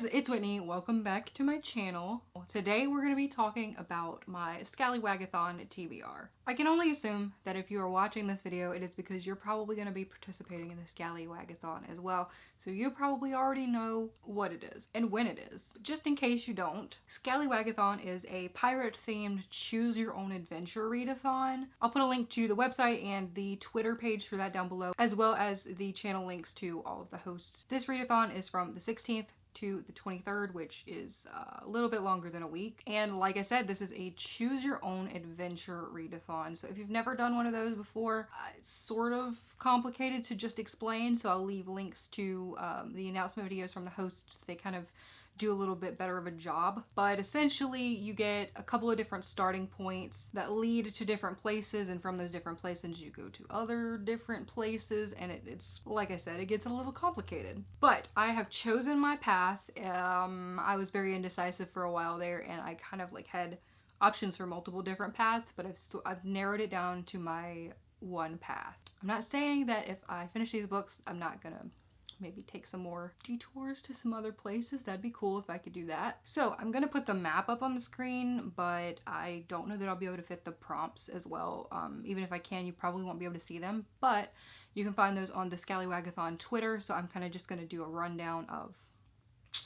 guys, it's Whitney. Welcome back to my channel. Today we're going to be talking about my Scallywagathon Tbr. I can only assume that if you are watching this video, it is because you're probably going to be participating in the Scallywagathon as well, so you probably already know what it is and when it is. Just in case you don't, Scallywagathon is a pirate-themed choose-your-own-adventure readathon. I'll put a link to the website and the Twitter page for that down below, as well as the channel links to all of the hosts. This readathon is from the 16th to the 23rd, which is a little bit longer than a week. And like I said, this is a choose your own adventure readathon. So if you've never done one of those before, it's sort of complicated to just explain. So I'll leave links to the announcement videos from the hosts. They kind of do a little bit better of a job. But essentially you get a couple of different starting points that lead to different places, and from those different places you go to other different places, and it's like I said, it gets a little complicated. But I have chosen my path. I was very indecisive for a while there, and I kind of like had options for multiple different paths, but I've narrowed it down to my one path. I'm not saying that if I finish these books I'm not gonna maybe take some more detours to some other places. That'd be cool if I could do that. So I'm gonna put the map up on the screen, but I don't know that I'll be able to fit the prompts as well. Even if I can, you probably won't be able to see them, but you can find those on the Scallywagathon Twitter. So I'm kind of just gonna do a rundown of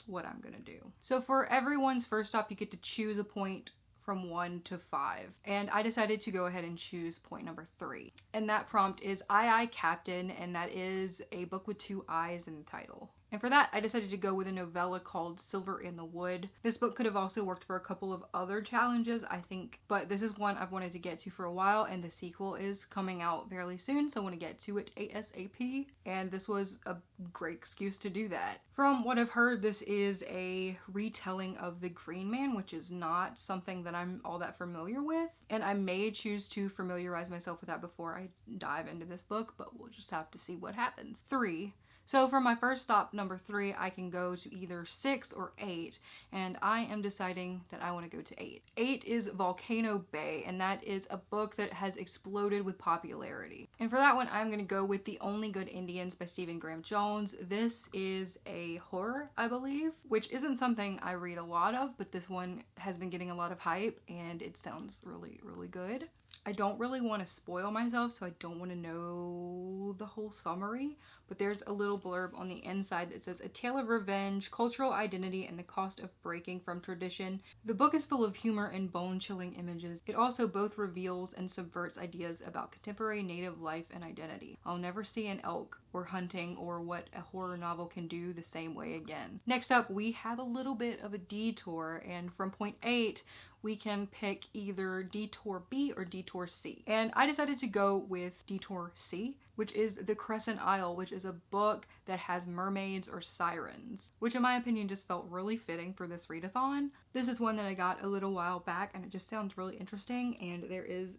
what I'm gonna do. So for everyone's first stop, you get to choose a point from 1 to 5. And I decided to go ahead and choose point number 3. And that prompt is Aye Captain, and that is a book with 2 I's in the title. And for that, I decided to go with a novella called Silver in the Wood. This book could have also worked for a couple of other challenges, I think, but this is one I've wanted to get to for a while, and the sequel is coming out fairly soon, so I want to get to it ASAP, and this was a great excuse to do that. From what I've heard, this is a retelling of The Green Man, which is not something that I'm all that familiar with, and I may choose to familiarize myself with that before I dive into this book, but we'll just have to see what happens. 3. So for my first stop, number 3, I can go to either 6 or 8, and I am deciding that I want to go to 8. 8 is Volcano Bay, and that is a book that has exploded with popularity. And for that one, I'm going to go with The Only Good Indians by Stephen Graham Jones. This is a horror, I believe, which isn't something I read a lot of, but this one has been getting a lot of hype, and it sounds really, really good. I don't really want to spoil myself, so I don't want to know the whole summary, but there's a little blurb on the inside that says, "A tale of revenge, cultural identity, and the cost of breaking from tradition. The book is full of humor and bone-chilling images. It also both reveals and subverts ideas about contemporary native life and identity. I'll never see an elk or hunting or what a horror novel can do the same way again." Next up, we have a little bit of a detour, and from point 8, we can pick either Detour B or Detour C. And I decided to go with Detour C, which is The Crescent Isle, which is a book that has mermaids or sirens, which in my opinion just felt really fitting for this readathon. This is one that I got a little while back, and it just sounds really interesting, and there is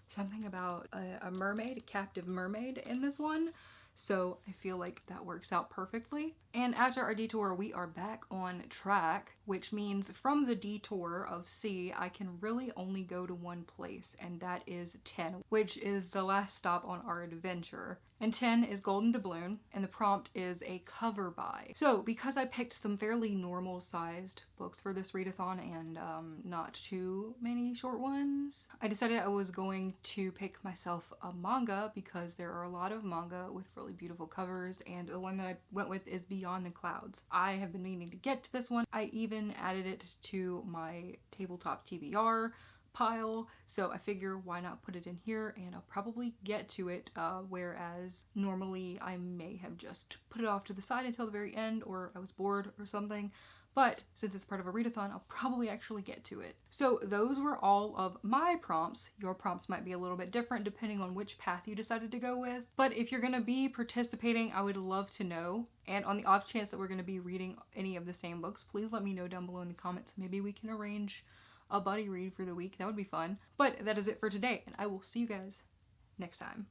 something about a mermaid, a captive mermaid in this one. So I feel like that works out perfectly. And after our detour, we are back on track, which means from the detour of C, I can really only go to one place, and that is 10, which is the last stop on our adventure. And 10 is Golden Doubloon, and the prompt is a cover by. So because I picked some fairly normal sized books for this readathon and not too many short ones, I decided I was going to pick myself a manga because there are a lot of manga with really beautiful covers, and the one that I went with is Beyond the Clouds. I have been meaning to get to this one. I even added it to my tabletop TBR pile, so I figure why not put it in here, and I'll probably get to it, whereas normally I may have just put it off to the side until the very end, or I was bored or something. But since it's part of a readathon, I'll probably actually get to it. So those were all of my prompts. Your prompts might be a little bit different depending on which path you decided to go with. But if you're gonna be participating, I would love to know. And on the off chance that we're gonna be reading any of the same books, please let me know down below in the comments. Maybe we can arrange a buddy read for the week. That would be fun. But that is it for today, and I will see you guys next time.